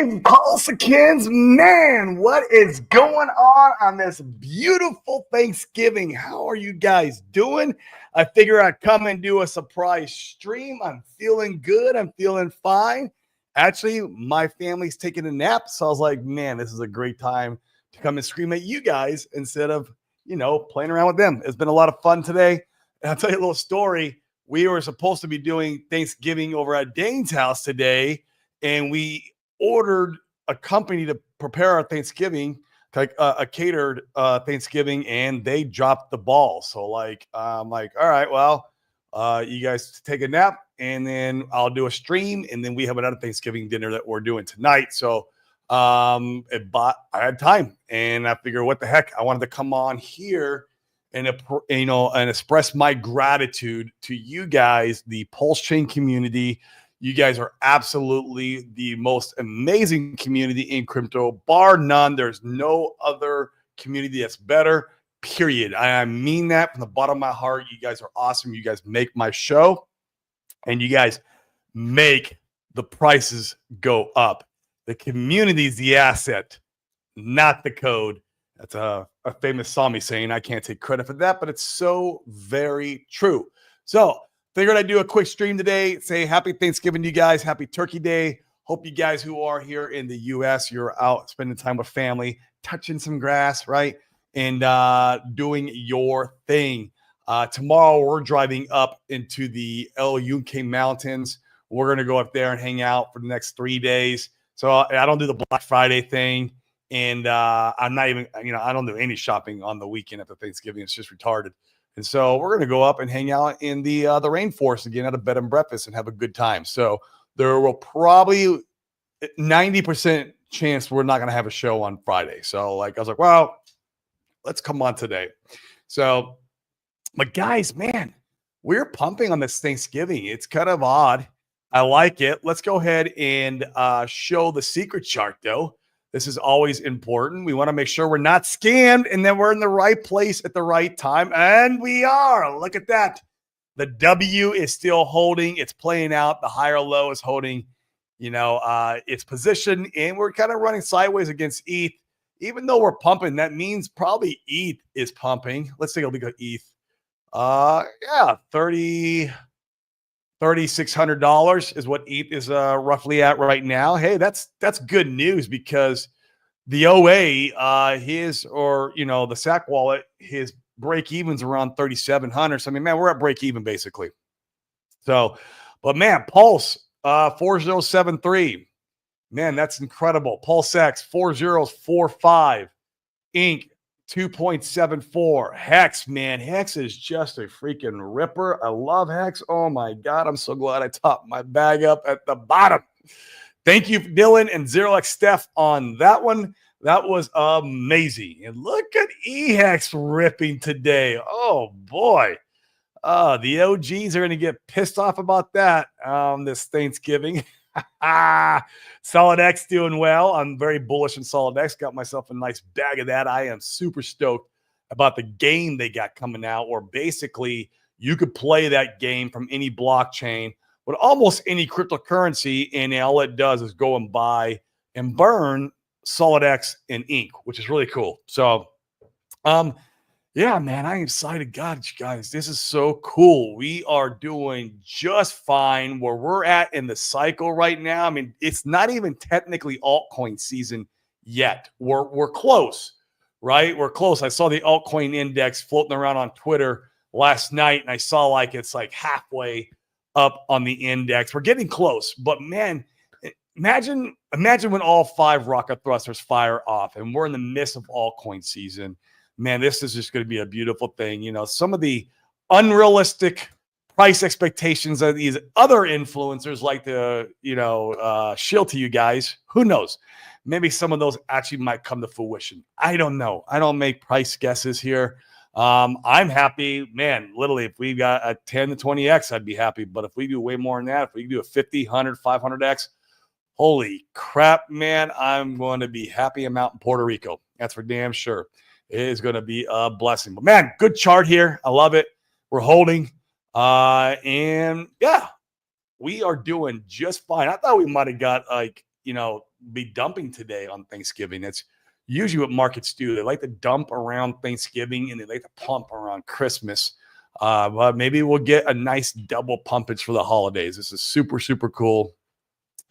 Pulsicans, man, what is going on this beautiful Thanksgiving? How are you guys doing? I figure I'd come and do a surprise stream. I'm feeling good. I'm feeling fine. Actually, my family's taking a nap, so I was like, man, this is a great time to come and scream at you guys instead of, playing around with them. It's been a lot of fun today. And I'll tell you a little story. We were supposed to be doing Thanksgiving over at Dane's house today, and we ordered a company to prepare our Thanksgiving, like a catered Thanksgiving, and they dropped the ball. So I'm like, all right, well, you guys take a nap, and then I'll do a stream, and then we have another Thanksgiving dinner that we're doing tonight. So I had time, and I figured, what the heck, I wanted to come on here and express my gratitude to you guys, the Pulse Chain community. You guys are absolutely the most amazing community in crypto, bar none. There's no other community that's better, period. I mean that from the bottom of my heart. You guys are awesome. You guys make my show, and you guys make the prices go up. The community is the asset, not the code. That's a famous Sami saying. I can't take credit for that, but it's so very true. So figured I'd do a quick stream today, say happy Thanksgiving to you guys, happy Turkey Day. Hope you guys who are here in the U.S., you're out spending time with family, touching some grass, right? And doing your thing. Tomorrow, we're driving up into the El Yunque Mountains. We're going to go up there and hang out for the next 3 days. So I don't do the Black Friday thing. And I'm not even, I don't do any shopping on the weekend after Thanksgiving. It's just retarded. And so we're going to go up and hang out in the rainforest again at a bed and breakfast and have a good time. So there will probably 90% chance we're not going to have a show on Friday. So I was like, well, let's come on today. So, but guys, man, we're pumping on this Thanksgiving. It's kind of odd. I like it. Let's go ahead and show the secret chart, though. This is always important. We want to make sure we're not scammed and then we're in the right place at the right time. And we are. Look at that. The W is still holding. It's playing out. The higher low is holding, its position. And we're kind of running sideways against ETH. Even though we're pumping, that means probably ETH is pumping. Let's take a look at ETH. $3,600 is what ETH is roughly at right now. Hey, that's good news because the OA, the SAC wallet, his break even's around 3,700. So I mean, man, we're at break even basically. So, but man, Pulse 4073, man, that's incredible. Pulse X 4045, Inc. 2.74. Hex, man. Hex is just a freaking ripper. I love Hex. Oh my God. I'm so glad I topped my bag up at the bottom. Thank you, Dylan and ZeroX Steph on that one. That was amazing. And look at EHEX ripping today. Oh boy. The OGs are going to get pissed off about that this Thanksgiving. Solid X doing well. I'm very bullish on Solid X. Got myself a nice bag of that. I am super stoked about the game they got coming out, where basically you could play that game from any blockchain with almost any cryptocurrency, and all it does is go and buy and burn Solid X and Ink, which is really cool. So yeah, man, I'm excited. God, you guys, this is so cool. We are doing just fine where we're at in the cycle right now. I mean, it's not even technically altcoin season yet. We're close, right? We're close. I saw the altcoin index floating around on Twitter last night, and I saw it's halfway up on the index. We're getting close, but man, imagine when all 5 rocket thrusters fire off, and we're in the midst of altcoin season. Man, this is just going to be a beautiful thing. Some of the unrealistic price expectations that these other influencers like to, shield to you guys. Who knows? Maybe some of those actually might come to fruition. I don't know. I don't make price guesses here. I'm happy, man. Literally, if we got a 10 to 20x, I'd be happy. But if we do way more than that, if we do a 50, 100, 500x, holy crap, man, I'm going to be happy. I'm out in Puerto Rico. That's for damn sure. It is going to be a blessing. But man, good chart here. I love it. We're holding. And yeah, we are doing just fine. I thought we might have got be dumping today on Thanksgiving. That's usually what markets do. They like to dump around Thanksgiving and they like to pump around Christmas. But maybe we'll get a nice double pumpage for the holidays. This is super, super cool.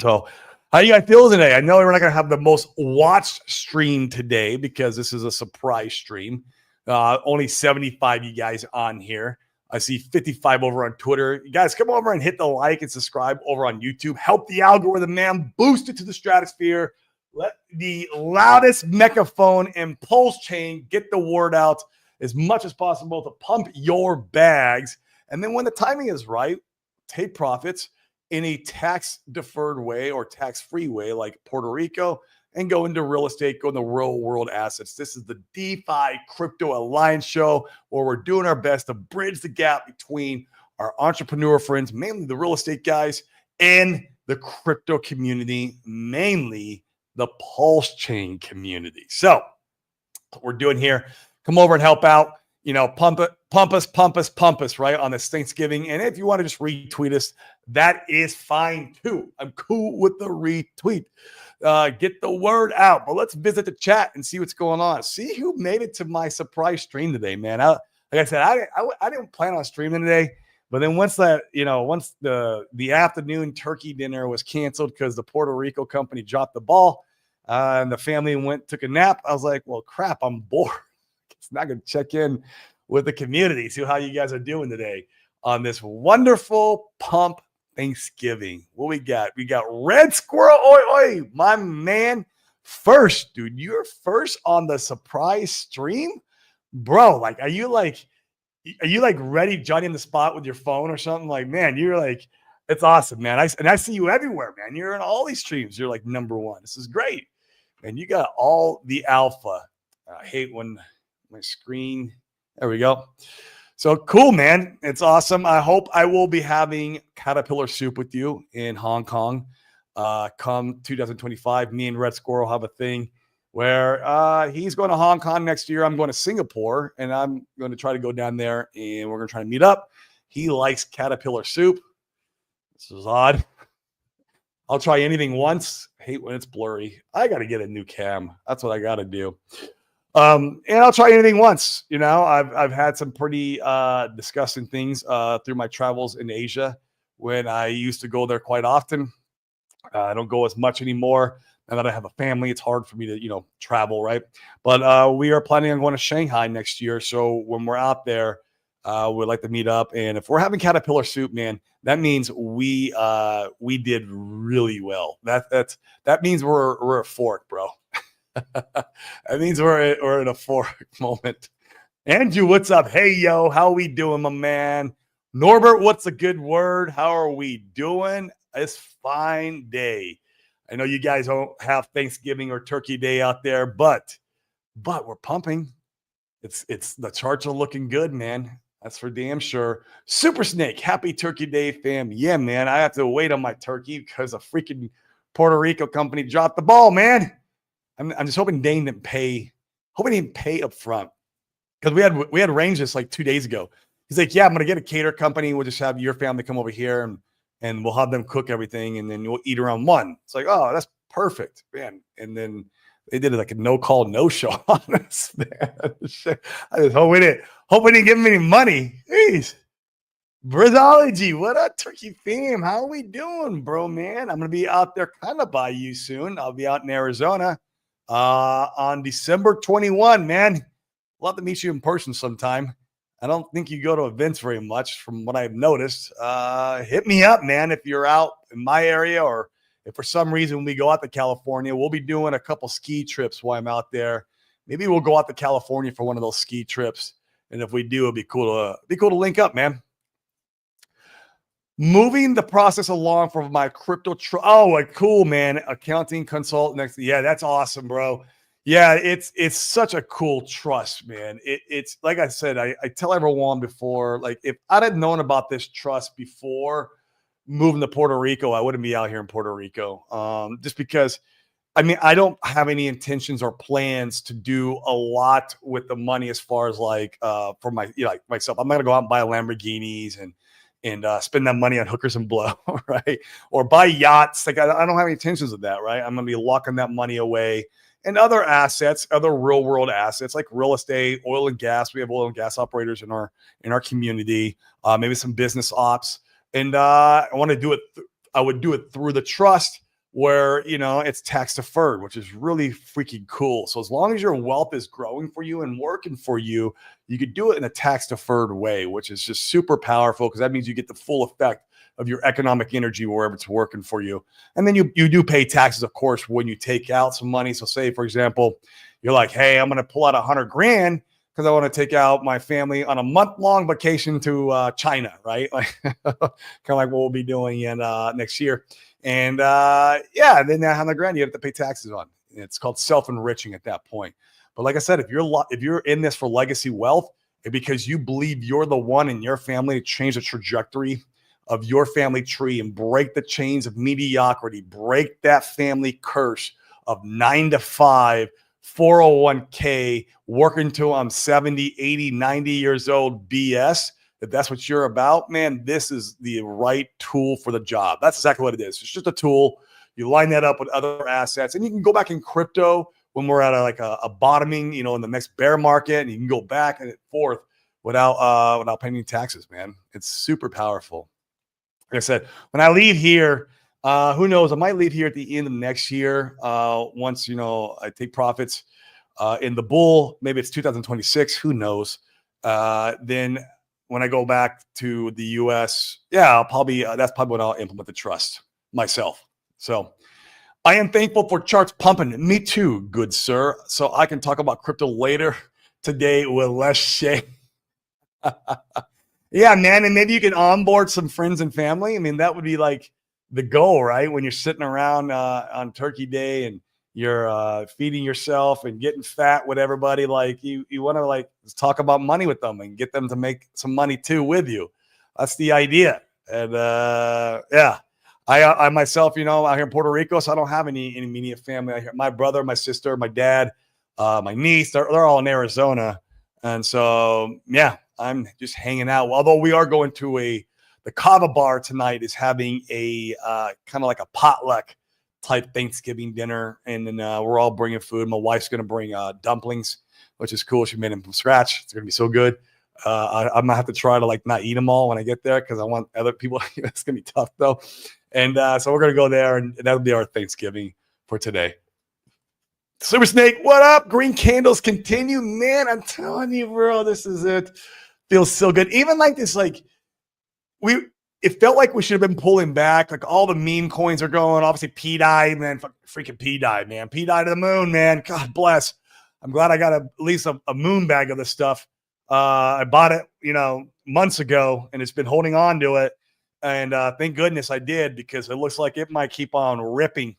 So how you guys feel today? I know we're not going to have the most watched stream today because this is a surprise stream. Only 75 you guys on here. I see 55 over on Twitter. You guys come over and hit the like and subscribe over on YouTube. Help the algorithm, man. Boost it to the stratosphere. Let the loudest megaphone and pulse chain get the word out as much as possible to pump your bags. And then when the timing is right, take profits in a tax-deferred way or tax-free way like Puerto Rico and go into real estate, go into real-world assets. This is the DeFi Crypto Alliance show where we're doing our best to bridge the gap between our entrepreneur friends, mainly the real estate guys, and the crypto community, mainly the Pulse Chain community. So what we're doing here, come over and help out. You know, pump us, right, on this Thanksgiving. And if you want to just retweet us, that is fine too. I'm cool with the retweet. Get the word out. But let's visit the chat and see what's going on. See who made it to my surprise stream today, man. Like I said, I didn't plan on streaming today. But then once the afternoon turkey dinner was canceled because the Puerto Rico company dropped the ball and the family took a nap, I was like, well, crap, I'm bored. It's not going to check in with the community, see how you guys are doing today on this wonderful pump Thanksgiving. What we got? We got Red Squirrel. Oi, my man. First, dude, you're first on the surprise stream, bro. Like, are you like ready, Johnny in the spot with your phone or something? Like, man, you're like, it's awesome, man. I see you everywhere, man. You're in all these streams. You're like number one. This is great, and you got all the alpha. I hate when my screen. There we go. So cool, man. It's awesome. I hope I will be having Caterpillar Soup with you in Hong Kong come 2025. Me and Red Squirrel have a thing where he's going to Hong Kong next year. I'm going to Singapore, and I'm going to try to go down there, and we're going to try to meet up. He likes Caterpillar Soup. This is odd. I'll try anything once. Hate when it's blurry. I got to get a new cam. That's what I got to do. And I'll try anything once. You know, I've had some pretty disgusting things through my travels in Asia when I used to go there quite often. I don't go as much anymore. Now that I have a family, it's hard for me to, travel, right? But we are planning on going to Shanghai next year. So when we're out there, we'd like to meet up. And if we're having Caterpillar Soup, man, that means we did really well. That means we're a fork, bro. That means we're in a fork moment. Andrew, what's up? Hey, yo, how we doing, my man? Norbert, what's a good word? How are we doing? It's fine day. I know you guys don't have Thanksgiving or Turkey Day out there, but we're pumping. It's the charts are looking good, man. That's for damn sure. Super Snake, happy Turkey Day, fam. Yeah, man, I have to wait on my turkey because a freaking Puerto Rico company dropped the ball, man. I'm just hoping Dane didn't pay. Hoping he didn't pay up front because we had arranged this like 2 days ago. He's like, yeah, I'm gonna get a cater company. We'll just have your family come over here and we'll have them cook everything and then we'll eat around 1. It's like, oh, that's perfect, man. And then they did like a no call, no show on us, man. I just hope we didn't give him any money. Jeez. Brizology, what up, Turkey fam? How are we doing, bro, man? I'm gonna be out there kind of by you soon. I'll be out in Arizona on December 21, man. Love to meet you in person sometime. I don't think you go to events very much from what I've noticed. Hit me up, man, if you're out in my area or if for some reason we go out to California. We'll be doing a couple ski trips while I'm out there. Maybe we'll go out to California for one of those ski trips. And if we do, it'd be cool to link up, man. Moving the process along for my crypto. Cool, man. Accounting consultant next. Yeah, that's awesome, bro. Yeah, it's such a cool trust, man. It's like I said, I tell everyone before, like if I'd have known about this trust before moving to Puerto Rico, I wouldn't be out here in Puerto Rico. Just because, I mean, I don't have any intentions or plans to do a lot with the money as far as like for my, like myself. I'm not gonna go out and buy Lamborghinis and spend that money on hookers and blow, right? Or buy yachts. Like I don't have any intentions of that, right? I'm going to be locking that money away and other assets, other real world assets like real estate, oil and gas. We have oil and gas operators in our community, maybe some business ops. And I want to do it. I would do it through the trust where, it's tax deferred, which is really freaking cool. So as long as your wealth is growing for you and working for you, you could do it in a tax deferred way, which is just super powerful because that means you get the full effect of your economic energy wherever it's working for you. And then you do pay taxes, of course, when you take out some money. So say, for example, you're like, hey, I'm going to pull out $100,000 because I want to take out my family on a month-long vacation to China, right? Like kind of like what we'll be doing in next year. And then that $100,000 you have to pay taxes on. It's called self-enriching at that point. But like I said, if you're in this for legacy wealth, because you believe you're the one in your family to change the trajectory of your family tree and break the chains of mediocrity, break that family curse of 9 to 5, 401k, working till I'm 70, 80, 90 years old BS. If that's what you're about, man, this is the right tool for the job. That's exactly what it is. It's just a tool. You line that up with other assets, and you can go back in crypto when we're at a bottoming, in the next bear market, and you can go back and forth without paying taxes, man. It's super powerful. Like I said, when I leave here, who knows? I might leave here at the end of next year. Once I take profits in the bull, maybe it's 2026. Who knows? Then when I go back to the U.S., I'll probably that's probably when I'll implement the trust myself. So I am thankful for charts pumping. Me too, good sir. So I can talk about crypto later today with less shame. Yeah, man. And maybe you can onboard some friends and family. I mean, that would be like the goal, right? When you're sitting around on Turkey Day and you're feeding yourself and getting fat with everybody, like you want to like talk about money with them and get them to make some money too with you. That's the idea. And I myself, out here in Puerto Rico, so I don't have any immediate family out here. My brother, my sister, my dad, my niece, they're all in Arizona. And so, I'm just hanging out. Although we are going to the Kava bar tonight is having a kind of like a potluck type Thanksgiving dinner. And then we're all bringing food. My wife's going to bring dumplings, which is cool. She made them from scratch. It's going to be so good. I'm going to have to try to like not eat them all when I get there because I want other people. It's going to be tough though. And so we're going to go there and that'll be our Thanksgiving for today. Super Snake, what up? Green candles continue. Man, I'm telling you, bro, this is it. Feels so good. Even like this, like it felt like we should have been pulling back. Like all the meme coins are going. Obviously, pDai, man, freaking pDai, man. pDai to the moon, man. God bless. I'm glad I got at least a moon bag of this stuff. I bought it, months ago, and it's been holding on to it. And thank goodness I did because it looks like it might keep on ripping.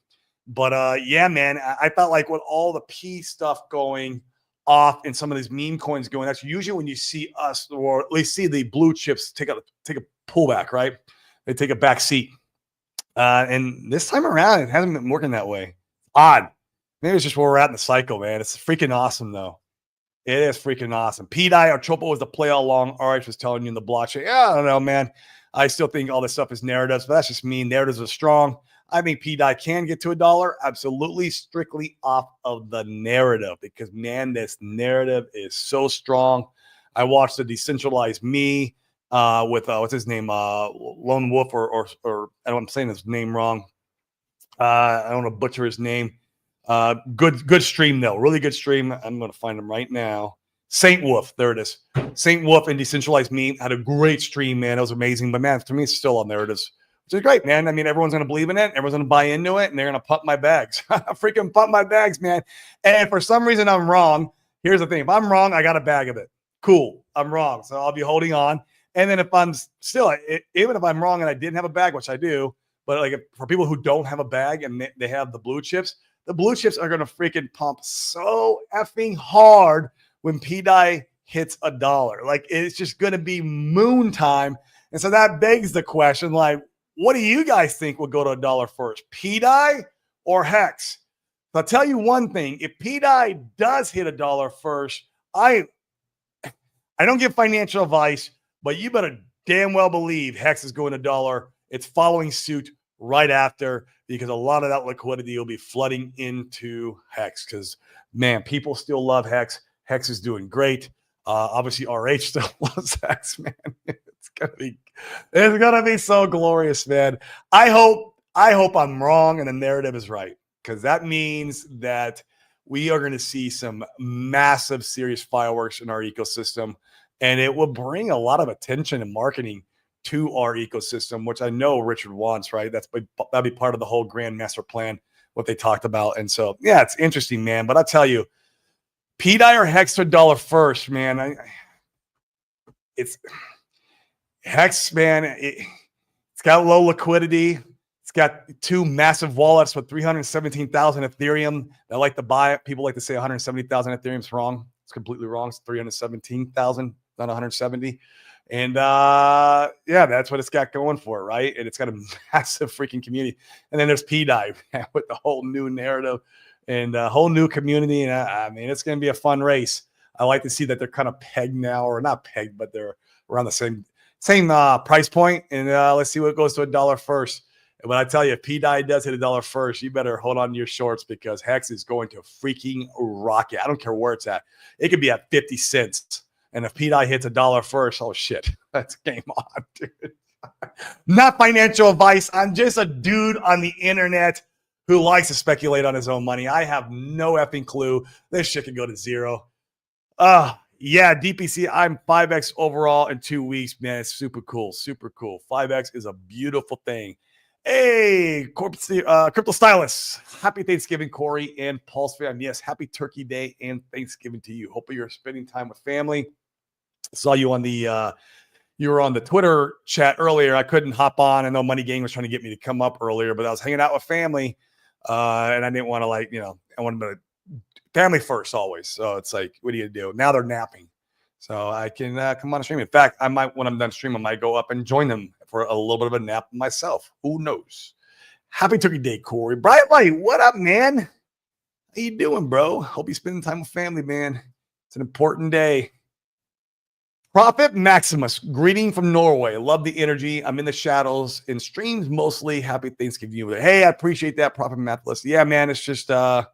But man, I felt like with all the P stuff going off and some of these meme coins going, that's usually when you see us or at least see the blue chips take a pullback, right? They take a back seat. And this time around, it hasn't been working that way. Odd. Maybe it's just where we're at in the cycle, man. It's freaking awesome, though. It is freaking awesome. pDai or Chopo was the play all along. RH was telling you in the blockchain. I don't know, man. I still think all this stuff is narratives, but that's just me. Narratives are strong. I think pDai can get to $1. Absolutely, strictly off of the narrative because, man, this narrative is so strong. I watched the Decentralized Me with, what's his name? Lone Wolf or I don't know, I'm saying his name wrong. I don't want to butcher his name. Good stream, though. Really good stream. I'm going to find him right now. Saint Wolf. There it is. Saint Wolf and Decentralized Me had a great stream, man. It was amazing. But, man, to me, it's still on narratives. Which is great, man. I mean, everyone's going to believe in it. Everyone's going to buy into it, and they're going to pump my bags. Freaking pump my bags, man. And for some reason, I'm wrong. Here's the thing. If I'm wrong, I got a bag of it. Cool. I'm wrong. So I'll be holding on. And then if I'm still, even if I'm wrong and I didn't have a bag, which I do, but like for people who don't have a bag and they have the blue chips are going to freaking pump so effing hard when pDai hits $1. Like it's just going to be moon time. And so that begs the question, like, what do you guys think will go to $1 first, pDai or Hex? So I'll tell you one thing. If pDai does hit $1 first, I don't give financial advice, but you better damn well believe Hex is going $1. It's following suit right after because a lot of that liquidity will be flooding into Hex because, man, people still love Hex. Hex is doing great. Obviously, RH still loves Hex, man. It's gonna be so glorious, man. I hope I'm wrong and the narrative is right because that means that we are going to see some massive, serious fireworks in our ecosystem, and it will bring a lot of attention and marketing to our ecosystem, which I know Richard wants. Right? That'd be part of the whole grand master plan, what they talked about, and so yeah, it's interesting, man. But I tell you, pDai or Hex to $1 first, man. It's Hex, man. It's got low liquidity. It's got 2 massive wallets with 317,000 Ethereum. They like to buy it. People like to say 170,000 Ethereum is wrong. It's completely wrong. It's 317,000, not 170. And yeah, that's what it's got going for it, right? And it's got a massive freaking community. And then there's pDai, man, with the whole new narrative and a whole new community. And I mean, it's going to be a fun race. I like to see that they're kind of pegged now, or not pegged, but they're around the same price point. And let's see what goes to $1 first. And when I tell you, if pDai does hit $1 first, you better hold on to your shorts because Hex is going to freaking rock it. I don't care where it's at. It could be at 50 cents. And if pDai hits $1 first, oh shit, that's game on, dude. Not financial advice. I'm just a dude on the internet who likes to speculate on his own money. I have no effing clue. This shit could go to zero. Yeah, DPC, I'm 5X overall in 2 weeks, man. It's super cool. Super cool. 5X is a beautiful thing. Hey, Crypto Stylist. Happy Thanksgiving, Corey and Pulse fam. Yes, happy Turkey Day and Thanksgiving to you. Hopefully you're spending time with family. Saw you on the you were on the Twitter chat earlier. I couldn't hop on. I know Money Gang was trying to get me to come up earlier, but I was hanging out with family. And I didn't want to I wanted to family first always. So it's like, what are you gonna do? Now they're napping. So I can come on and stream. In fact, I might, when I'm done streaming, I might go up and join them for a little bit of a nap myself. Who knows? Happy Turkey Day, Corey. Bright Light, what up, man? How you doing, bro? Hope you're spending time with family, man. It's an important day. Prophet Maximus, greeting from Norway. Love the energy. I'm in the shadows in streams mostly. Happy Thanksgiving. Hey, I appreciate that, Prophet Maximus. Yeah, man, it's just how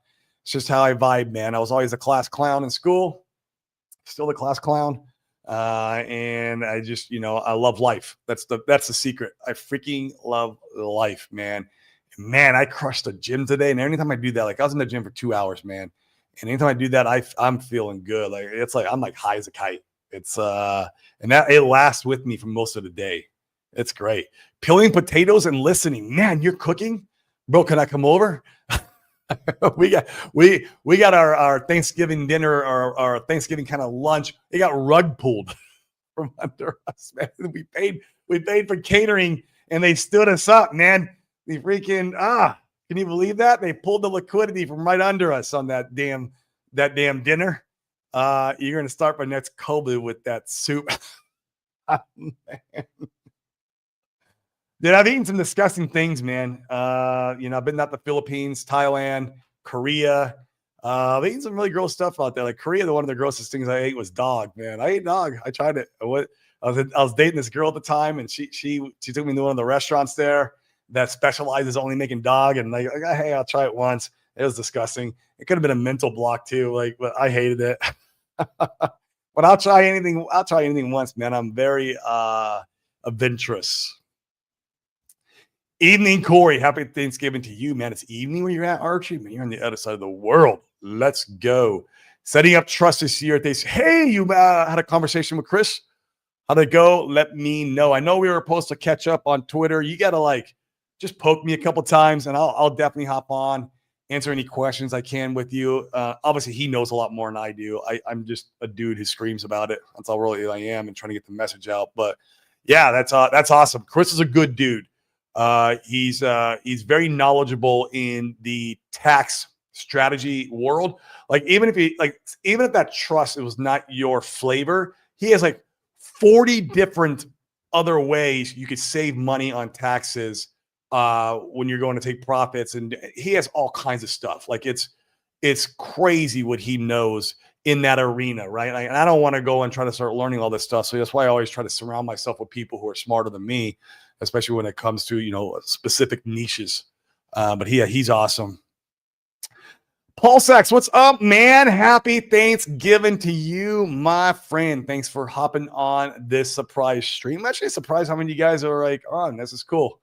I vibe, man. I was always a class clown in school. Still the class clown. And I just, I love life. That's the secret. I freaking love life, man. Man, I crushed the gym today. And anytime I do that, like I was in the gym for 2 hours, man. And anytime I do that, I'm feeling good. Like it's like I'm like high as a kite. It's and that it lasts with me for most of the day. It's great. Peeling potatoes and listening. Man, you're cooking? Bro, can I come over? we got our Thanksgiving dinner, our Thanksgiving kind of lunch. It got rug pulled from under us, man. We paid for catering and they stood us up, man. The freaking can you believe that? They pulled the liquidity from right under us on that damn dinner. You're gonna start my next COVID with that soup. Man. Dude, I've eaten some disgusting things, man. I've been out the Philippines, Thailand, Korea. I've eaten some really gross stuff out there. Like Korea, one of the grossest things I ate was dog, man. I ate dog. I tried it. I was dating this girl at the time, and she took me to one of the restaurants there that specializes only making dog. And like, hey, I'll try it once. It was disgusting. It could have been a mental block too. But I hated it. But I'll try anything. I'll try anything once, man. I'm very adventurous. Evening, Corey. Happy Thanksgiving to you, man. It's evening where you're at, Archie. Man, you're on the other side of the world. Let's go. Setting up trust this year. Hey, you had a conversation with Chris. How'd it go? Let me know. I know we were supposed to catch up on Twitter. You got to just poke me a couple times and I'll definitely hop on, answer any questions I can with you. Obviously, he knows a lot more than I do. I'm just a dude who screams about it. That's all really I am and trying to get the message out. But yeah, that's awesome. Chris is a good dude. He's very knowledgeable in the tax strategy world. Even if that trust, it was not your flavor, he has 40 different other ways you could save money on taxes when you're going to take profits. And he has all kinds of stuff. It's crazy what he knows in that arena, right? And I don't want to go and try to start learning all this stuff. So that's why I always try to surround myself with people who are smarter than me, especially when it comes to, specific niches. But he's awesome. Paul Sachs, what's up, man? Happy Thanksgiving to you, my friend. Thanks for hopping on this surprise stream. I'm actually surprised how many of you guys are like on. This is cool.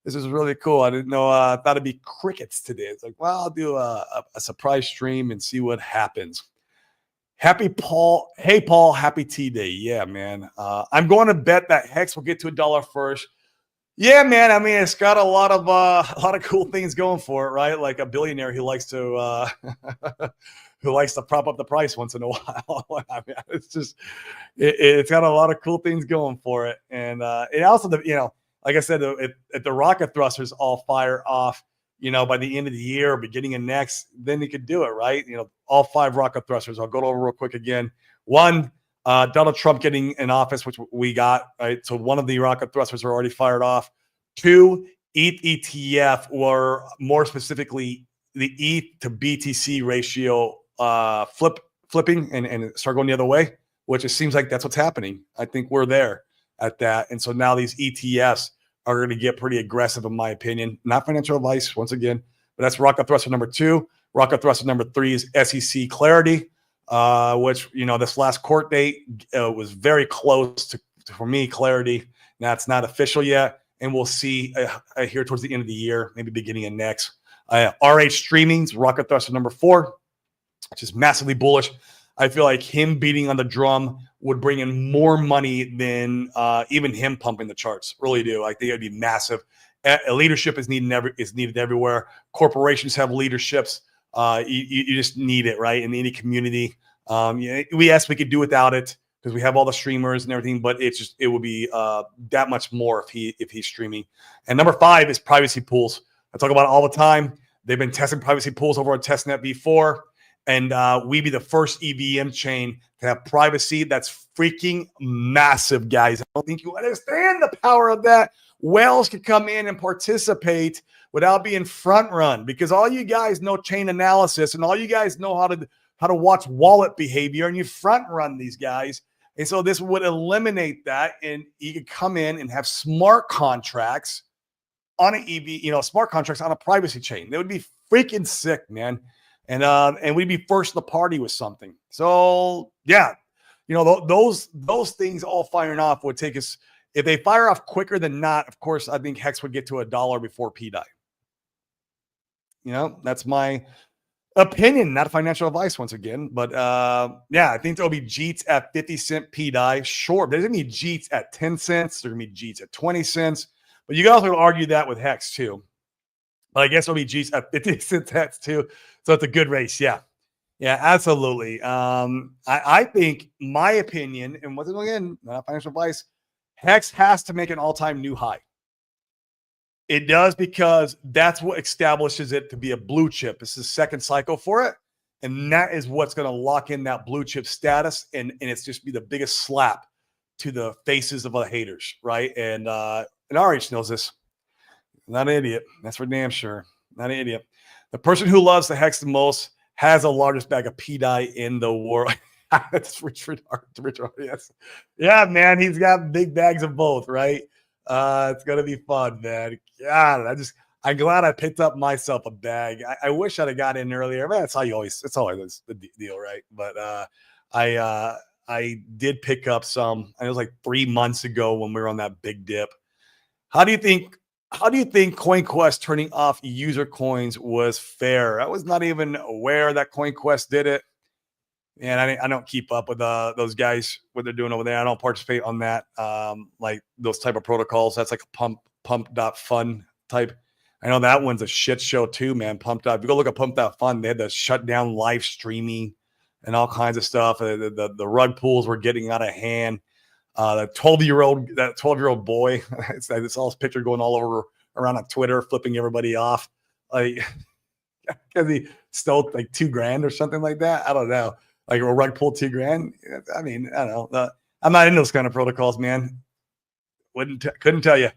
This is really cool. I didn't know. I thought it'd be crickets today. It's like, well, I'll do a surprise stream and see what happens. Happy Paul. Hey, Paul. Happy T-Day. Yeah, man. I'm going to bet that Hex will get to $1 first. Yeah, man. I mean, it's got a lot of cool things going for it, right? Like a billionaire who likes to prop up the price once in a while. I mean, it's just it's got a lot of cool things going for it, and it also, like I said, if the rocket thrusters all fire off, by the end of the year or beginning of next, then you could do it, right? All 5 rocket thrusters. I'll go over real quick again. 1. Donald Trump getting in office, which we got, right? So one of the rocket thrusters are already fired off. 2, ETH ETF, or more specifically, the ETH to BTC ratio flipping and start going the other way, which it seems like that's what's happening. I think we're there at that. And so now these ETFs are going to get pretty aggressive, in my opinion. Not financial advice, once again, but that's rocket thruster number 2. Rocket thruster number 3 is SEC Clarity. Which, this last court date was very close to, for me, Clarity. Now, it's not official yet, and we'll see here towards the end of the year, maybe beginning of next. RH Streaming's rocket thruster number 4, which is massively bullish. I feel like him beating on the drum would bring in more money than even him pumping the charts. Really do. I think it would be massive. Leadership is needed everywhere. Corporations have leaderships. You just need it, right? In any community. We could do without it because we have all the streamers and everything, but it would be that much more if he's streaming. And number 5 is privacy pools. I talk about it all the time. They've been testing privacy pools over on testnet v4, and we be the first EVM chain to have privacy. That's freaking massive, guys. I don't think you understand the power of that. Whales could come in and participate without being front run, because all you guys know chain analysis and all you guys know how to watch wallet behavior, and you front run these guys. And so this would eliminate that, and you could come in and have smart contracts on an EV, smart contracts on a privacy chain. That would be freaking sick, man. And we'd be first to the party with something. So yeah, those things all firing off would take us. If they fire off quicker than not, of course, I think Hex would get to $1 before pDai. That's my opinion, not financial advice once again. But I think there'll be JEETs at 50-cent pDai. Sure, there's going to be JEETs at 10 cents. There's going to be JEETs at 20 cents. But you can also argue that with Hex too. But I guess there'll be JEETs at 50-cent Hex too. So it's a good race. Yeah. Yeah, absolutely. I think my opinion, and once again, not financial advice, Hex has to make an all-time new high. It does, because that's what establishes it to be a blue chip. This is the second cycle for it. And that is what's going to lock in that blue chip status. And it's just be the biggest slap to the faces of the haters, right? And RH knows this. Not an idiot. That's for damn sure. Not an idiot. The person who loves the Hex the most has the largest bag of pDai in the world. That's Richard. Yes. Yeah, man. He's got big bags of both, right? It's gonna be fun, man. God, I'm glad I picked up myself a bag. I wish I'd have got in earlier. Man, it's always the deal, right? But I did pick up some. It was like 3 months ago when we were on that big dip. How do you think CoinQuest turning off user coins was fair? I was not even aware that CoinQuest did it. And I don't keep up with those guys, what they're doing over there. I don't participate on that, like those type of protocols. That's like a pump.fun type. I know that one's a shit show too, man. Pumped up. If you go look at pump.fun, they had to shut down live streaming and all kinds of stuff. The rug pools were getting out of hand. That 12-year-old boy, it's all his picture going all over around on Twitter, flipping everybody off. Like, because he stole like $2,000 or something like that. I don't know. Like a rug pull $2,000. I mean, I don't know. I'm not in those kind of protocols, man. Couldn't tell you.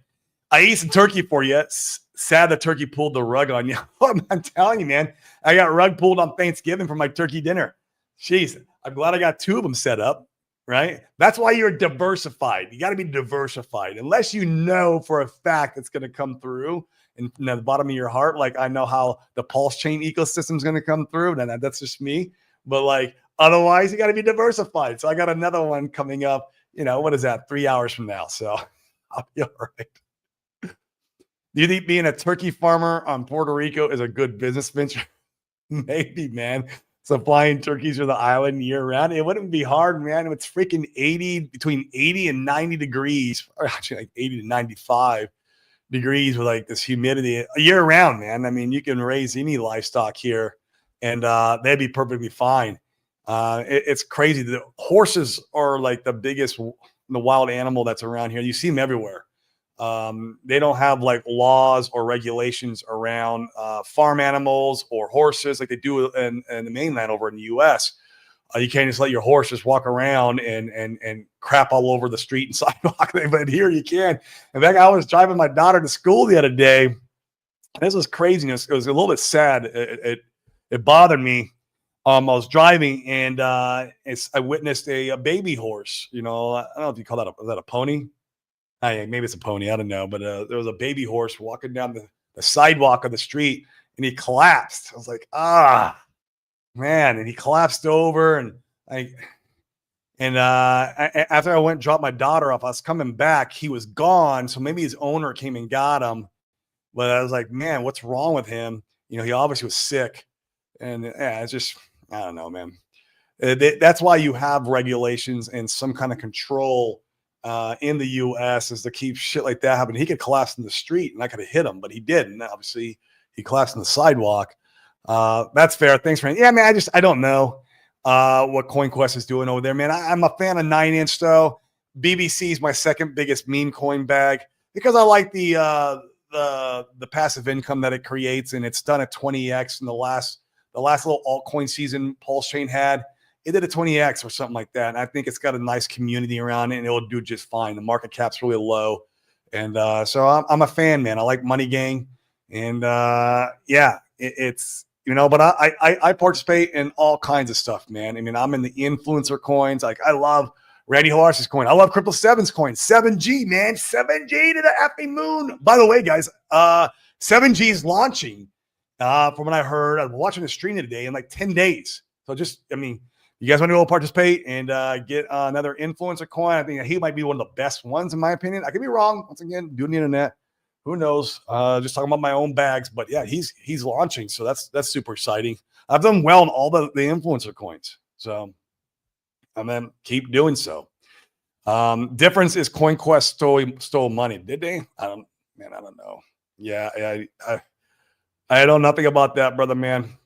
I ate some turkey for you. Sad the turkey pulled the rug on you. I'm telling you, man. I got rug pulled on Thanksgiving for my turkey dinner. Jeez, I'm glad I got 2 of them set up, right? That's why you're diversified. You got to be diversified. Unless you know for a fact it's going to come through in the bottom of your heart, like I know how the pulse chain ecosystem is going to come through, then that's just me. But like otherwise, you got to be diversified. So I got another one coming up, what is that? 3 hours from now. So I'll be all right. Do you think being a turkey farmer on Puerto Rico is a good business venture? Maybe, man. Supplying turkeys to the island year round. It wouldn't be hard, man. It's freaking between 80 and 90 degrees, or actually like 80 to 95 degrees with like this humidity year round, man. I mean, you can raise any livestock here and they'd be perfectly fine. It's crazy. The horses are like the biggest, the wild animal that's around here. You see them everywhere. They don't have like laws or regulations around farm animals or horses like they do in the mainland over in the U.S. You can't just let your horse just walk around and crap all over the street and sidewalk. But here you can. In fact, I was driving my daughter to school the other day. This was craziness. It was a little bit sad. It bothered me. I was driving and I witnessed a baby horse. I don't know if you call that is that a pony? Maybe it's a pony. I don't know. But there was a baby horse walking down the sidewalk of the street and he collapsed. I was like, man. And he collapsed over and after I went and dropped my daughter off, I was coming back. He was gone. So maybe his owner came and got him. But I was like, man, what's wrong with him? He obviously was sick. And it's just, I don't know, man. That's why you have regulations and some kind of control in the U.S. is to keep shit like that happening. He could collapse in the street and I could have hit him, but he didn't. Obviously, he collapsed on the sidewalk. That's fair. Thanks, man. Yeah, man, I don't know what CoinQuest is doing over there, man. I'm a fan of 9inch, though. BBC is my second biggest meme coin bag because I like the passive income that it creates, and it's done at 20x in the last little altcoin season Pulse Chain had. It did a 20x or something like that. And I think it's got a nice community around it and it'll do just fine. The market cap's really low. And so I'm a fan, man. I like Money Gang. And it's, but I participate in all kinds of stuff, man. I mean, I'm in the influencer coins. Like I love Randy Horse's coin. I love Crypto 7's coin. 7G, man. 7G to the effing moon. By the way, guys, 7G is launching. From what I heard, I was watching the stream today in like 10 days. So you guys want to go participate and get another influencer coin? I think he might be one of the best ones, in my opinion. I could be wrong. Once again, doing the internet. Who knows? Just talking about my own bags. But yeah, he's launching. So that's super exciting. I've done well in all the influencer coins. So and then keep doing so. Difference is CoinQuest stole money. Did they? I don't know. Yeah, I know nothing about that, brother, man.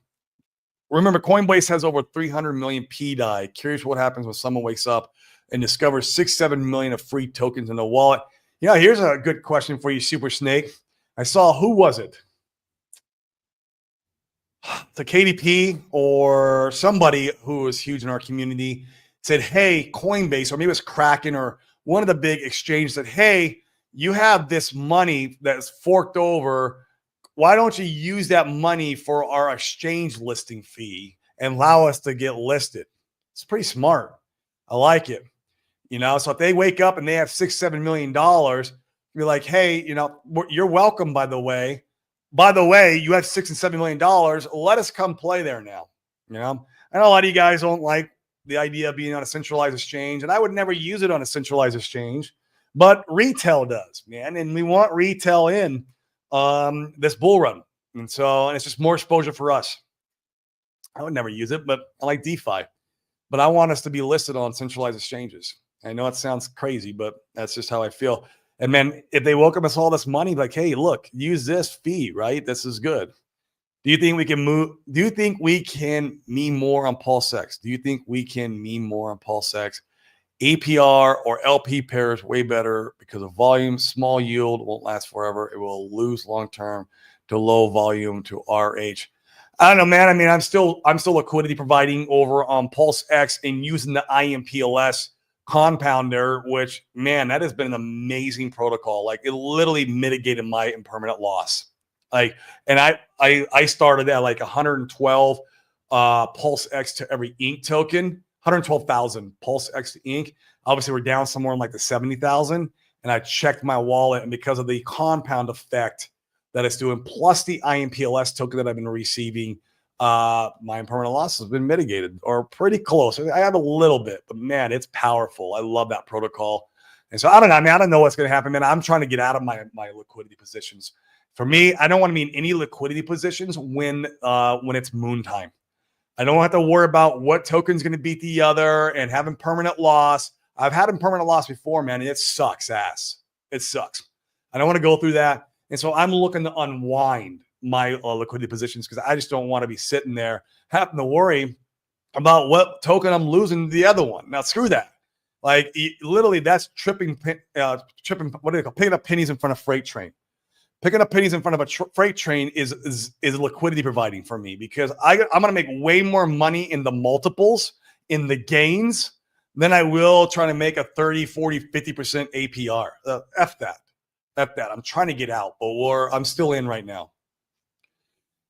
Remember, Coinbase has over 300 million pDai. Curious what happens when someone wakes up and discovers 6-7 million of free tokens in the wallet. Here's a good question for you, Super Snake. I saw, who was it? The KDP or somebody who was huge in our community said, hey, Coinbase, or maybe it was Kraken or one of the big exchanges said, hey, you have this money that's forked over. Why don't you use that money for our exchange listing fee and allow us to get listed? It's pretty smart. I like it. So if they wake up and they have $6-7 million, you're like, hey, you're welcome, by the way. By the way, you have $6 and $7 million. Let us come play there now. I know a lot of you guys don't like the idea of being on a centralized exchange, and I would never use it on a centralized exchange, but retail does, man. And we want retail in this bull run. And it's just more exposure for us. I would never use it, but I like DeFi. But I want us to be listed on centralized exchanges. I know it sounds crazy, but that's just how I feel. And man, if they woke up us all this money, like, hey, look, use this fee, right? This is good. Do you think we can move? Do you think we can meme more on PulseX? Do you think we can meme more on PulseX? APR or LP pair is way better because of volume. Small yield won't last forever. It will lose long-term to low volume to RH. I don't know, man. I mean, I'm still liquidity providing over on PulseX and using the IMPLS compounder, which, man, that has been an amazing protocol. Like it literally mitigated my impermanent loss. And I started at like 112 PulseX to every ink token. 112,000 Pulse X Inc. Obviously, we're down somewhere in like the 70,000. And I checked my wallet, and because of the compound effect that it's doing, plus the IMPLS token that I've been receiving, my impermanent loss has been mitigated or pretty close. I have a little bit, but man, it's powerful. I love that protocol. And so I don't know. I mean, I don't know what's going to happen, man. I'm trying to get out of my liquidity positions. For me, I don't want to be in any liquidity positions when it's moon time. I don't have to worry about what token's going to beat the other and having permanent loss. I've had impermanent loss before, man, and it sucks ass. It sucks. I don't want to go through that. And so I'm looking to unwind my liquidity positions because I just don't want to be sitting there having to worry about what token I'm losing to the other one. Now, screw that. Like, literally, that's tripping, what do they call, picking up pennies in front of freight train. Picking up pennies in front of a freight train is liquidity providing for me because I'm going to make way more money in the multiples, in the gains, than I will trying to make a 30, 40, 50% APR. F that. F that. I'm trying to get out, or I'm still in right now.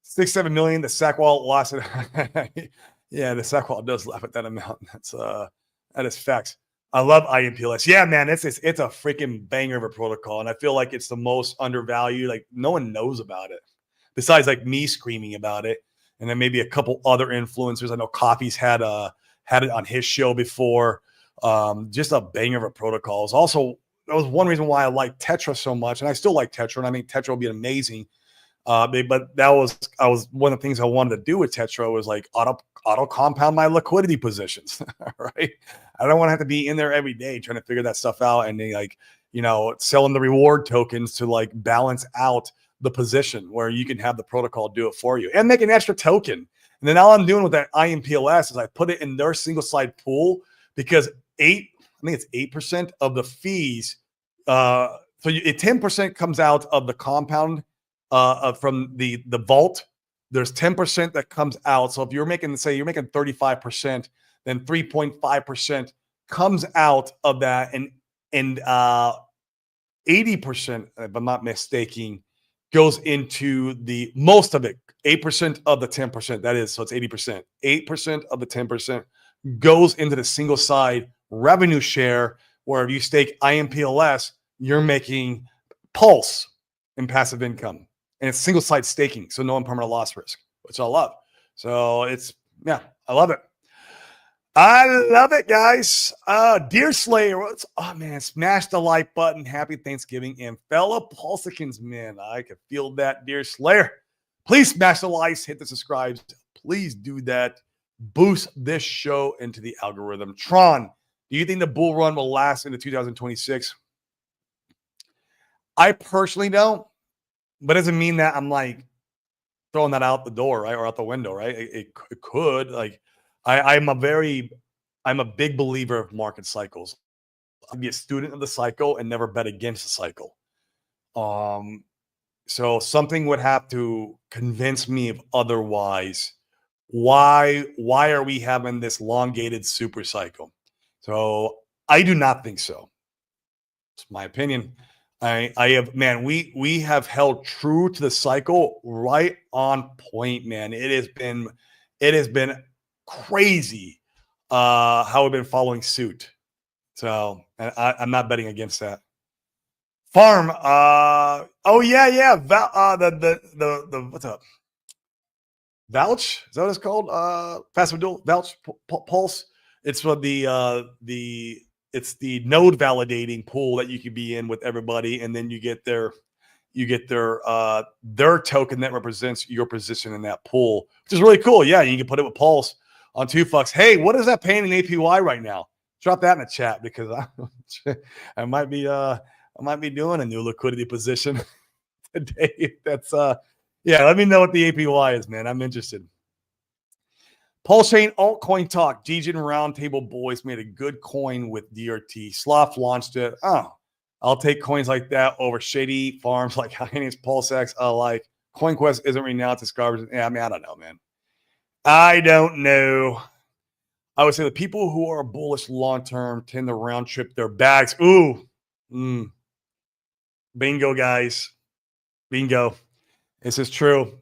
6-7 million. The SAC wallet lost it. Yeah, the SAC wallet does laugh at that amount. That is facts. I love IMPLS. Yeah, man, it's a freaking banger of a protocol, and I feel like it's the most undervalued. Like, no one knows about it besides like me screaming about it, and then maybe a couple other influencers. I know Coffee's had it on his show before. Just a banger of a protocol. It's also, that was one reason why I like Tetra so much, and I still like Tetra, and I mean Tetra will be amazing. But that was one of the things I wanted to do with Tetra was like auto compound my liquidity positions, right? I don't want to have to be in there every day trying to figure that stuff out and then selling the reward tokens to like balance out the position where you can have the protocol do it for you and make an extra token. And then all I'm doing with that IMPLS is I put it in their single side pool because I think it's 8% of the fees. So 10% comes out of the compound from the vault. There's 10% that comes out. So if you're making 35%, then 3.5% comes out of that, and 80%, if I'm not mistaken, goes into the most of it. 8% of the 10%. That is, so it's 80%. 8% of the 10% goes into the single side revenue share, where if you stake IMPLS, you're making pulse in passive income. And it's single side staking, so no impermanent loss risk, which I love. So I love it. I love it, guys. Deer Slayer, smash the like button. Happy Thanksgiving. And fellow Pulsicans, man, I can feel that, Deer Slayer. Please smash the likes, hit the subscribes. Please do that. Boost this show into the algorithm. Tron, do you think the bull run will last into 2026? I personally don't, but it doesn't mean that I'm like throwing that out the door, right? Or out the window, right? It could. Like, I'm a big believer of market cycles. I'd be a student of the cycle and never bet against the cycle. So something would have to convince me of otherwise. Why are we having this elongated super cycle? So I do not think so. It's my opinion. We have held true to the cycle right on point, man. It has been crazy how we've been following suit. So I'm not betting against that. Farm. What's up? Vouch? Is that what it's called? Fast Dual Vouch Pulse. It's for it's the node validating pool that you can be in with everybody, and then you get their token that represents your position in that pool, which is really cool. Yeah, you can put it with Pulse on 2 fucks. Hey, what is that paying in APY right now? Drop that in the chat because I might be doing a new liquidity position today. That's let me know what the APY is, man. I'm interested. Pulse Chain altcoin talk. Degen Roundtable Boys made a good coin with DRT. Sloth launched it. Oh, I'll take coins like that over shady farms like Hyena's PulseX. Like CoinQuest isn't renounced as garbage. Yeah, I mean, I don't know, man. I don't know. I would say the people who are bullish long term tend to round trip their bags. Ooh, bingo, guys. Bingo. This is true.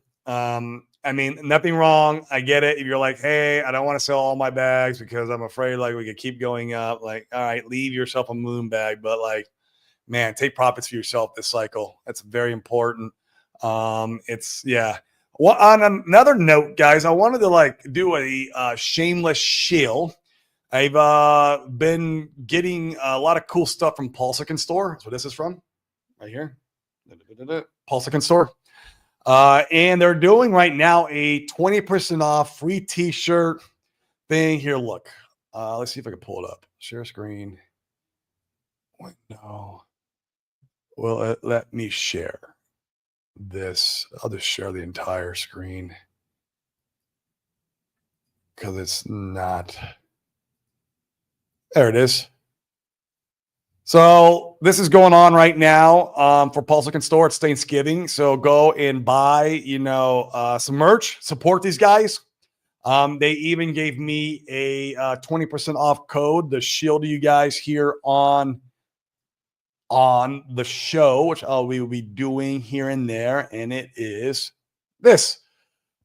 I mean, nothing wrong. I get it. If you're like, hey, I don't want to sell all my bags because I'm afraid like we could keep going up. Like, all right, leave yourself a moon bag, but like, man, take profits for yourself this cycle. That's very important. It's yeah. Well, on another note, guys, I wanted to like do a shameless shill. I've been getting a lot of cool stuff from Paulsican Store. That's what this is from, right here. Paulsican Store. And they're doing right now a 20% off free t-shirt thing. Here, look. Let's see if I can pull it up. Share screen. Wait, no. Well, let me share this. I'll just share the entire screen because it's not. There it is. So this is going on right now for Paulsican Store. It's Thanksgiving. So go and buy, some merch, support these guys. They even gave me a 20% off code to shield you guys here on the show, which we will be doing here and there. And it is this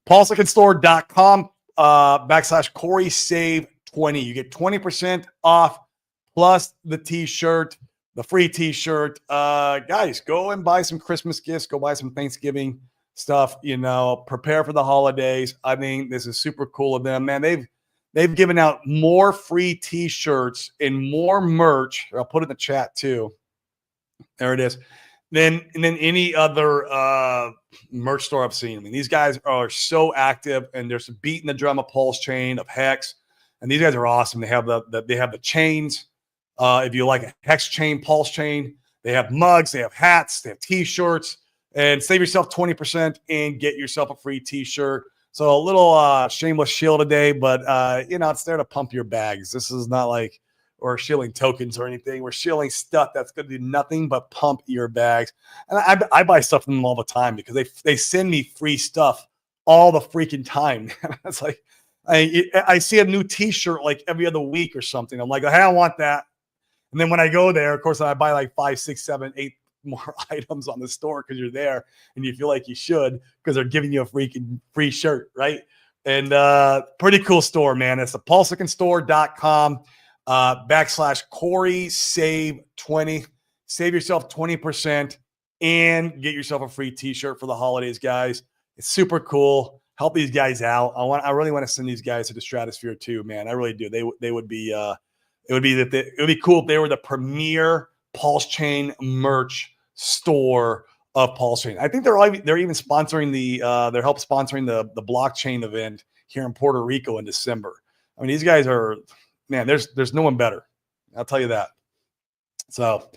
paulsicanstore.com /Corey save 20. You get 20% off plus the t-shirt, the free t-shirt. Guys, go and buy some Christmas gifts. Go buy some Thanksgiving stuff, prepare for the holidays. I think this is super cool of them, man. They've given out more free t-shirts and more merch. I'll put it in the chat too. There it is. Than any other merch store I've seen. I mean, these guys are so active, and they're beating the drum of Pulse Chain, of Hex, and these guys are awesome. They have the chains. If you like a Hex chain, Pulse chain, they have mugs, they have hats, they have t-shirts, and save yourself 20% and get yourself a free t-shirt. So a little shameless shill today, but it's there to pump your bags. This is not like we're shilling tokens or anything. We're shilling stuff that's going to do nothing but pump your bags. And I buy stuff from them all the time because they send me free stuff all the freaking time. It's like I see a new t-shirt like every other week or something. I'm like, hey, I want that. And then when I go there, of course, I buy like 5, 6, 7, 8 more items on the store because you're there and you feel like you should because they're giving you a freaking free shirt, right? And pretty cool store, man. It's the paulsicanstore.com /Corey save 20. Save yourself 20% and get yourself a free t-shirt for the holidays, guys. It's super cool. Help these guys out. I really want to send these guys to the stratosphere too, man. I really do. They would be it would be cool if they were the premier Pulse Chain merch store of Pulse Chain. I think they're even sponsoring they're help sponsoring the blockchain event here in Puerto Rico in December. I mean, these guys are, man, there's no one better. I'll tell you that. So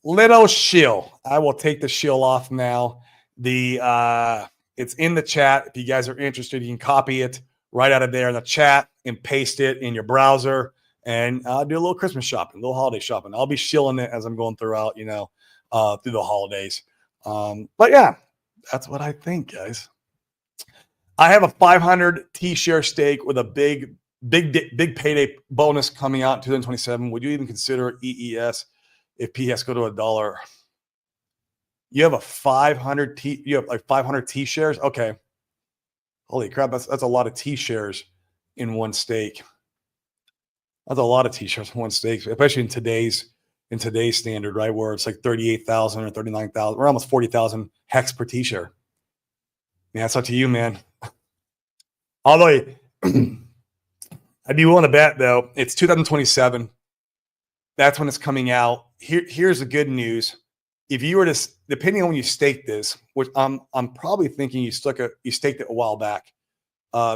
little shill. I will take the shill off now. It's in the chat. If you guys are interested, you can copy it right out of there in the chat and paste it in your browser. And do a little Christmas shopping, a little holiday shopping. I'll be shilling it as I'm going throughout, through the holidays. But yeah, that's what I think, guys. I have a 500 T-share stake with a big payday bonus coming out in 2027. Would you even consider EES if PS go to $1? You have a 500 you have like 500 T-shares? Okay. Holy crap, that's a lot of T-shares in one stake. That's a lot of T-shirts in one stake, especially in today's standard, right? Where it's like 38,000 or 39,000, or almost 40,000 hex per T-shirt. Yeah, it's up to you, man. Although I'd be willing to bet, though, it's 2027. That's when it's coming out. Here's the good news. If you were to, depending on when you stake this, which I'm probably thinking you staked it a while back.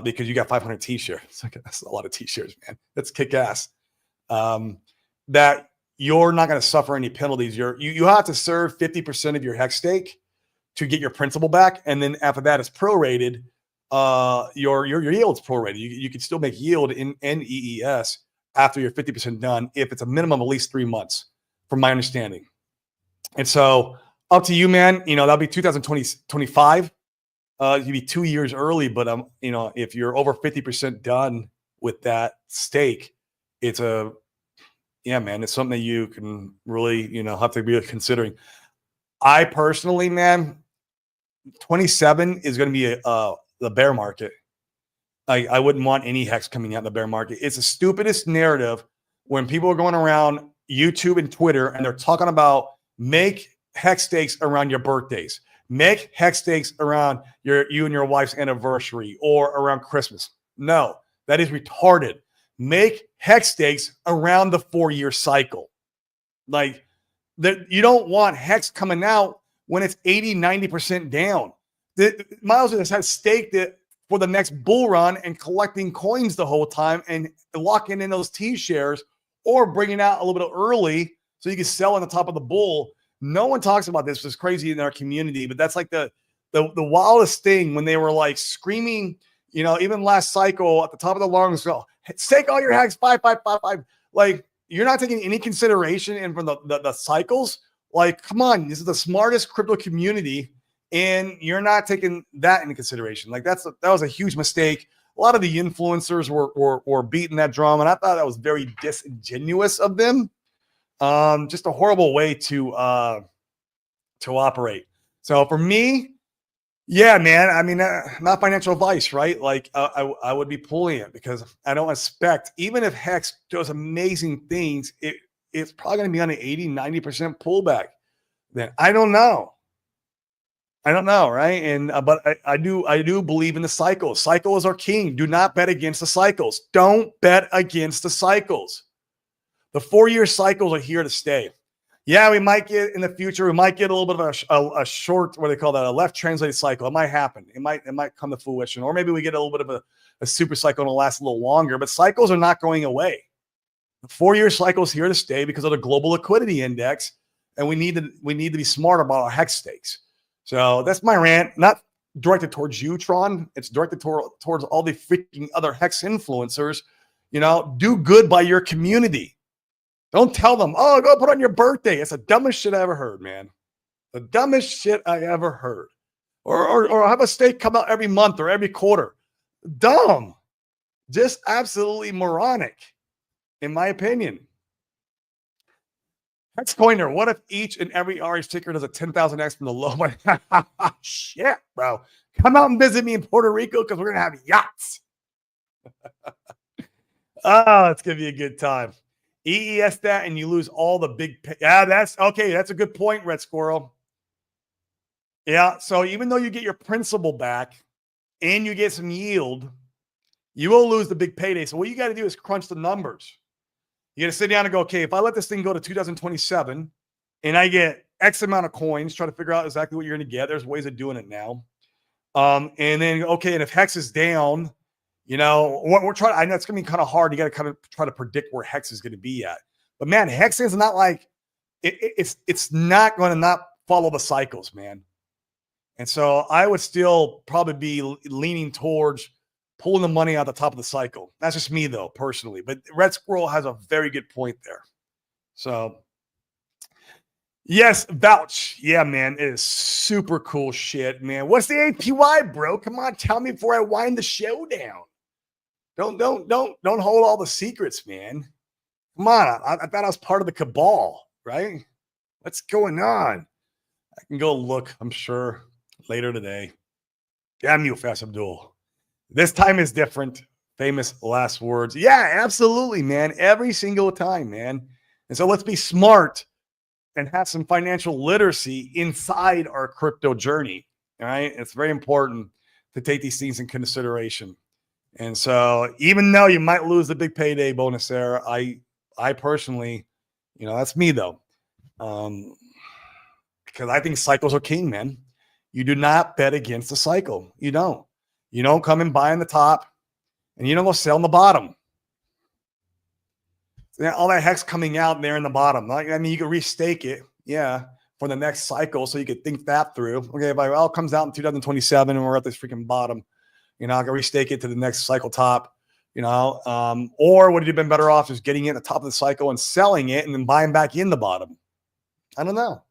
Because you got 500 T-shirts. That's a lot of T-shirts, man. That's kick ass. That you're not going to suffer any penalties. You have to serve 50% of your hex stake to get your principal back, and then after that, it's prorated. Your yield's prorated. You can still make yield in EES after you're 50% done if it's a minimum of at least 3 months, from my understanding. And so, up to you, man. That'll be 2025. You'd be 2 years early, but if you're over 50% done with that stake, it's it's something that you can really, have to be considering. I personally, man, 27 is going to be the bear market. I wouldn't want any hex coming out in the bear market. It's the stupidest narrative when people are going around YouTube and Twitter and they're talking about make hex stakes around your birthdays, make hex stakes around you and your wife's anniversary or around Christmas. No, that is retarded. Make hex stakes around the 4-year cycle. Like you don't want hex coming out when it's 80, 90% down. Miles has staked it for the next bull run and collecting coins the whole time and locking in those T shares or bringing out a little bit early so you can sell on the top of the bull. No one talks about this. It's crazy in our community, but that's like the wildest thing when they were like screaming, you know, even last cycle at the top of the lungs, go, stake all your hacks 5. Like you're not taking any consideration in from the cycles. Like, come on, this is the smartest crypto community. And you're not taking that into consideration. Like that was a huge mistake. A lot of the influencers were beating that drum, and I thought that was very disingenuous of them. Just a horrible way to operate. So for me, yeah, man. I mean, not financial advice, right? Like I would be pulling it because I don't expect, even if Hex does amazing things, it's probably going to be on an 80, 90% pullback. Then I don't know. Right? And but I do believe in the cycles. Cycles are king. Do not bet against the cycles. Don't bet against the cycles. The 4-year cycles are here to stay. Yeah, we might get in the future. We might get a little bit of a short, what do they call that? A left translated cycle. It might happen. It might come to fruition, or maybe we get a little bit of a super cycle and it'll last a little longer. But cycles are not going away. The 4-year cycle is here to stay because of the global liquidity index, and we need to be smart about our hex stakes. So that's my rant, not directed towards you, Tron. It's directed towards all the freaking other hex influencers. You know, do good by your community. Don't tell them, oh, go put on your birthday. It's the dumbest shit I ever heard, man. The dumbest shit I ever heard. Or have a stake come out every month or every quarter. Dumb. Just absolutely moronic, in my opinion. Hex Coiner, what if each and every RH ticker does a 10,000x from the low? Shit, bro. Come out and visit me in Puerto Rico because we're going to have yachts. It's going to be a good time. EES that and you lose all the big yeah, that's okay. That's a good point, Red Squirrel. Yeah, so even though you get your principal back and you get some yield, you will lose the big payday. So what you got to do is crunch the numbers. You got to sit down and go, okay, if I let this thing go to 2027 and I get X amount of coins, try to figure out exactly what you're going to get. There's ways of doing it now. And then, okay, and if Hex is down, you know, we're trying. I know it's going to be kind of hard. You got to kind of try to predict where Hex is going to be at. But man, Hex is not like it's not going to not follow the cycles, man. And so I would still probably be leaning towards pulling the money out the top of the cycle. That's just me, though, personally. But Red Squirrel has a very good point there. So, yes, vouch. Yeah, man, it is super cool shit, man. What's the APY, bro? Come on, tell me before I wind the show down. Don't hold all the secrets, man. Come on, I thought I was part of the cabal, right? What's going on? I can go look, I'm sure, later today. Damn you, Fast Abdul. This time is different. Famous last words. Yeah, absolutely, man. Every single time, man. And so let's be smart and have some financial literacy inside our crypto journey. All right. It's very important to take these things in consideration. And so even though you might lose the big payday bonus there, I personally, you know, that's me though. Because I think cycles are king, man. You do not bet against the cycle. You don't. You don't come and buy on the top, and you don't go sell on the bottom. All that hex coming out there in the bottom. Like, I mean, you can restake it, yeah, for the next cycle, so you could think that through. Okay, if it all comes out in 2027 and we're at this freaking bottom, you know, I can restake it to the next cycle top, you know, or would it have been better off just getting it at the top of the cycle and selling it and then buying back in the bottom? I don't know.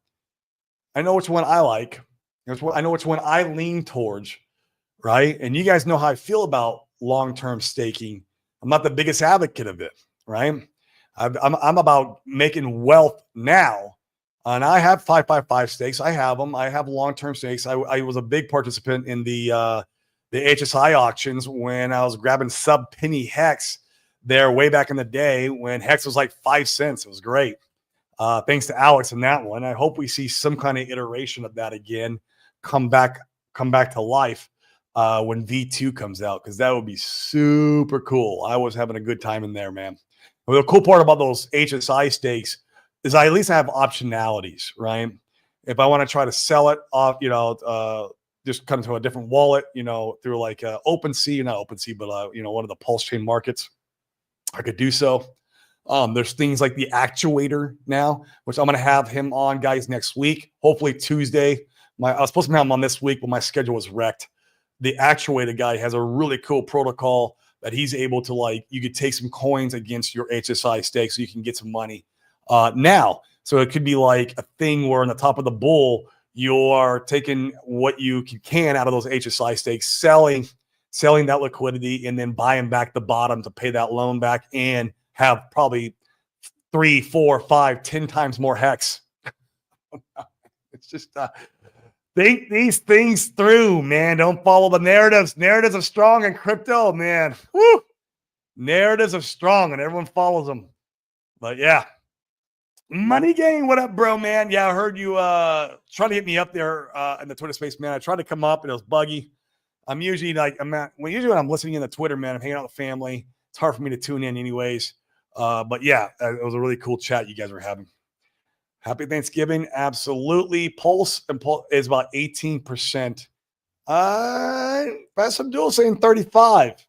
I know which one I like. I know which one I lean towards, right? And you guys know how I feel about long-term staking. I'm not the biggest advocate of it, right? I'm about making wealth now. And I have 555 stakes. I have them. I have long-term stakes. I was a big participant in the the HSI auctions when I was grabbing sub penny hex there way back in the day when hex was like 5 cents. It was great. Thanks to Alex in that one. I hope we see some kind of iteration of that again, come back to life when V2 comes out, because that would be super cool. I was having a good time in there, man. Well, the cool part about those HSI stakes is I at least have optionalities, right? If I want to try to sell it off, just kind of to a different wallet, through like OpenSea, not OpenSea, but one of the pulse chain markets, I could do so. There's things like the actuator now, which I'm going to have him on, guys, next week. Hopefully Tuesday. I was supposed to have him on this week, but my schedule was wrecked. The actuator guy has a really cool protocol that he's able to, you could take some coins against your HSI stake so you can get some money now. So it could be like a thing where on the top of the bull, you're taking what you can out of those HSI stakes, selling that liquidity, and then buying back the bottom to pay that loan back and have probably 3, 4, 5, 10 times more hex. It's just think these things through, man. Don't follow the narratives. Narratives are strong in crypto, man. Woo! Narratives are strong and everyone follows them. But yeah. Money Gang, what up, bro, man? Yeah, I heard you trying to hit me up there in the Twitter space, man. I tried to come up and it was buggy. I'm usually usually when I'm listening in the Twitter, man, I'm hanging out with family. It's hard for me to tune in anyways. But yeah, it was a really cool chat you guys were having. Happy Thanksgiving. Absolutely. Pulse is about 18%. Fast Abdul saying 35.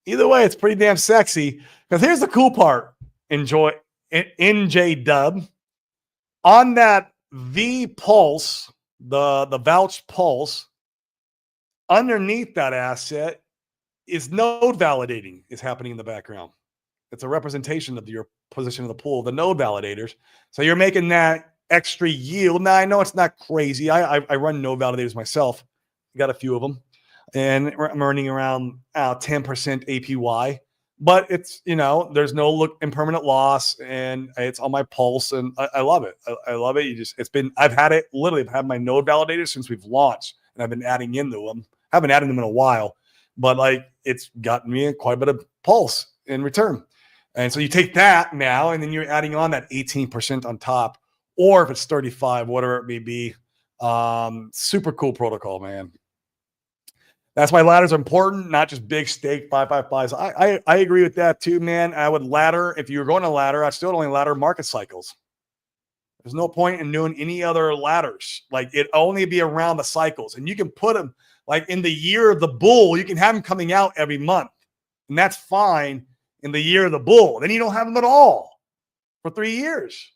Either way, it's pretty damn sexy. Because here's the cool part. Enjoy NJ Dub. On that V Pulse, the vouch Pulse, underneath that asset is node validating is happening in the background. It's a representation of your position in the pool, the node validators. So you're making that extra yield. Now, I know it's not crazy. I run node validators myself. Got a few of them. And I'm earning around 10% APY. But it's, there's no impermanent loss, and it's on my Pulse, and I love it. I love it. I've had my node validators since we've launched, and I've been adding into them. I haven't added them in a while, but it's gotten me quite a bit of Pulse in return. And so you take that now, and then you're adding on that 18% on top, or if it's 35, whatever it may be. Super cool protocol, man. That's why ladders are important, not just big stake 555s. I agree with that too, man. I would ladder. If you're going to ladder, I still only ladder market cycles. There's no point in doing any other ladders. It only be around the cycles. And you can put them in the year of the bull, you can have them coming out every month. And that's fine in the year of the bull. Then you don't have them at all for 3 years.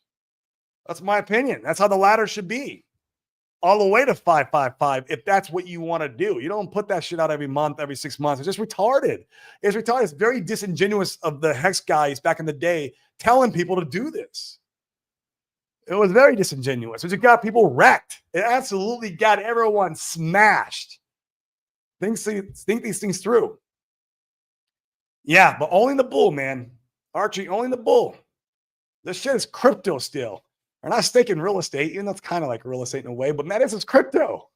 That's my opinion. That's how the ladder should be. All the way to 555, if that's what you want to do. You don't put that shit out every month, every 6 months. It's just retarded. It's retarded. It's very disingenuous of the Hex guys back in the day telling people to do this. It was very disingenuous. It just got people wrecked. It absolutely got everyone smashed. Think these things through. Yeah, but only the bull, man. Archie, only the bull. This shit is crypto still. We're not staking real estate, even though it's kind of like real estate in a way, but man, it's crypto.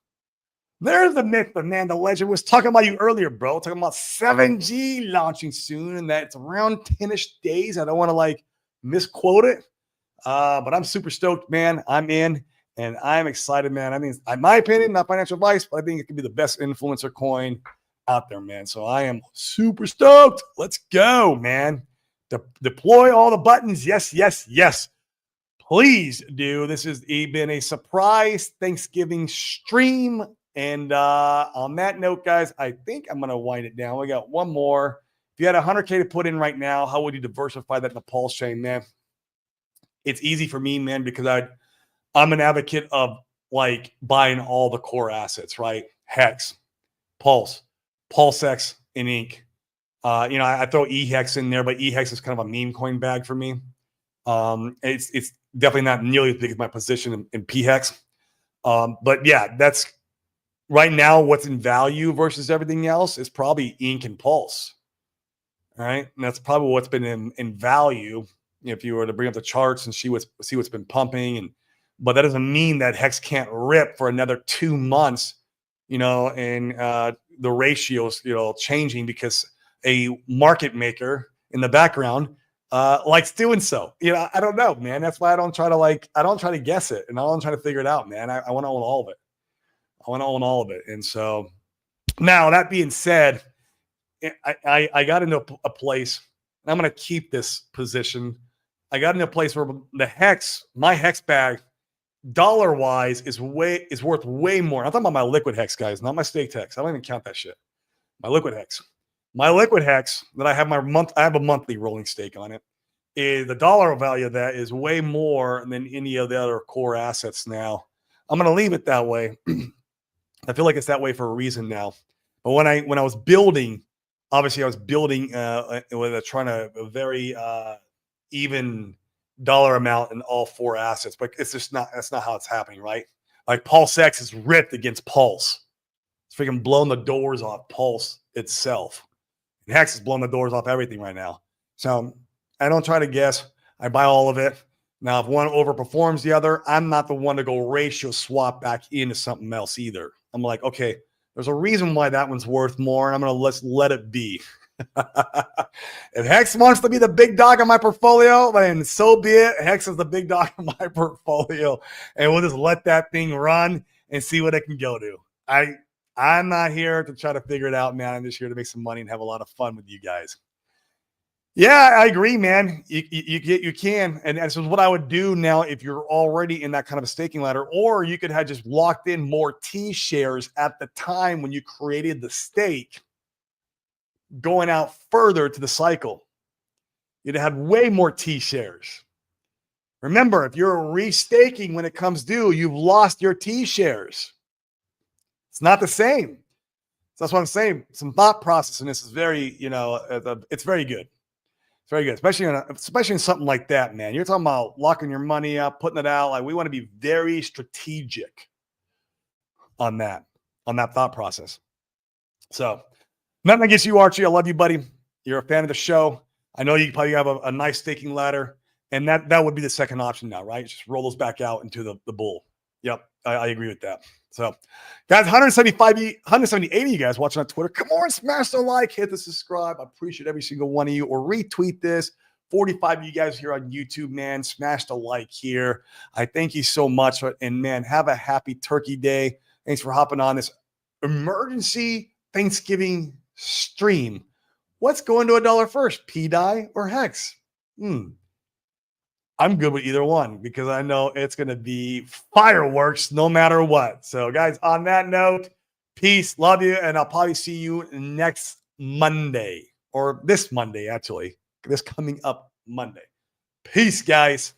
There's the myth, but man, the legend was talking about you earlier, bro. Talking about 7G launching soon, and that's around 10-ish days. I don't want to misquote it, but I'm super stoked, man. I'm in, and I'm excited, man. I mean, in my opinion, not financial advice, but I think it could be the best influencer coin out there, man. So I am super stoked. Let's go, man. Deploy all the buttons. Yes, yes, yes. Please do. This has been a surprise Thanksgiving stream. And on that note, guys, I think I'm going to wind it down. We got one more. If you had 100K to put in right now, how would you diversify that in the Pulse chain, man? It's easy for me, man, because I'm an advocate of buying all the core assets, right? Hex, Pulse, PulseX, and Ink. I throw eHex in there, but eHex is kind of a meme coin bag for me. It's definitely not nearly as big as my position in pHex. But yeah, that's right now what's in value versus everything else is probably Ink and Pulse. All right. And that's probably what's been in value if you were to bring up the charts and see what's been pumping. But that doesn't mean that Hex can't rip for another 2 months, and the ratios, changing because a market maker in the background likes doing so. I don't know, man. That's why I don't try to guess it, and I don't try to figure it out, man. I want to own all of it. I want to own all of it. And so now that being said, I got into a place, and I'm going to keep this position. I got into a place where my hex bag, dollar wise, is worth way more. I'm talking about my liquid hex, guys, not my staked hex. I don't even count that shit. My liquid hex that I have I have a monthly rolling stake on it. Is the dollar value of that is way more than any of the other core assets now. I'm going to leave it that way. I feel like it's that way for a reason now. But when I was building, obviously I was building with a very even dollar amount in all four assets, but that's not how it's happening, right? Like Pulse X is ripped against Pulse. It's freaking blown the doors off Pulse itself. And Hex is blowing the doors off everything right now. So I don't try to guess. I buy all of it. Now, if one overperforms the other, I'm not the one to go ratio swap back into something else either. I'm like, okay, there's a reason why that one's worth more, and I'm going to let it be. If Hex wants to be the big dog of my portfolio, then so be it. Hex is the big dog of my portfolio, and we'll just let that thing run and see what it can go to. I'm not here to try to figure it out, man. I'm just here to make some money and have a lot of fun with you guys. Yeah, I agree, man. You can. And this is what I would do now if you're already in that kind of a staking ladder, or you could have just locked in more T shares at the time when you created the stake, going out further to the cycle. You'd have had way more T shares. Remember, if you're restaking when it comes due, you've lost your T shares. It's not the same. So that's what I'm saying. Some thought process in this is very, it's very good. It's very good, especially in something like that, man. You're talking about locking your money up, putting it out. Like, we want to be very strategic on that thought process. So, nothing against you, Archie. I love you, buddy. You're a fan of the show. I know you probably have a nice staking ladder, and that would be the second option now, right? Just roll those back out into the bull. Yep, I agree with that. So, guys, 178 of you guys watching on Twitter. Come on, smash the like, hit the subscribe. I appreciate every single one of you. Or retweet this. 45 of you guys here on YouTube, man. Smash the like here. I thank you so much. And, man, have a happy Turkey Day. Thanks for hopping on this emergency Thanksgiving stream. What's going to $1 first, pDai or Hex? I'm good with either one because I know it's going to be fireworks no matter what. So, guys, on that note, peace, love you, and I'll probably see you next Monday, or this Monday, actually, this coming up Monday. Peace, guys.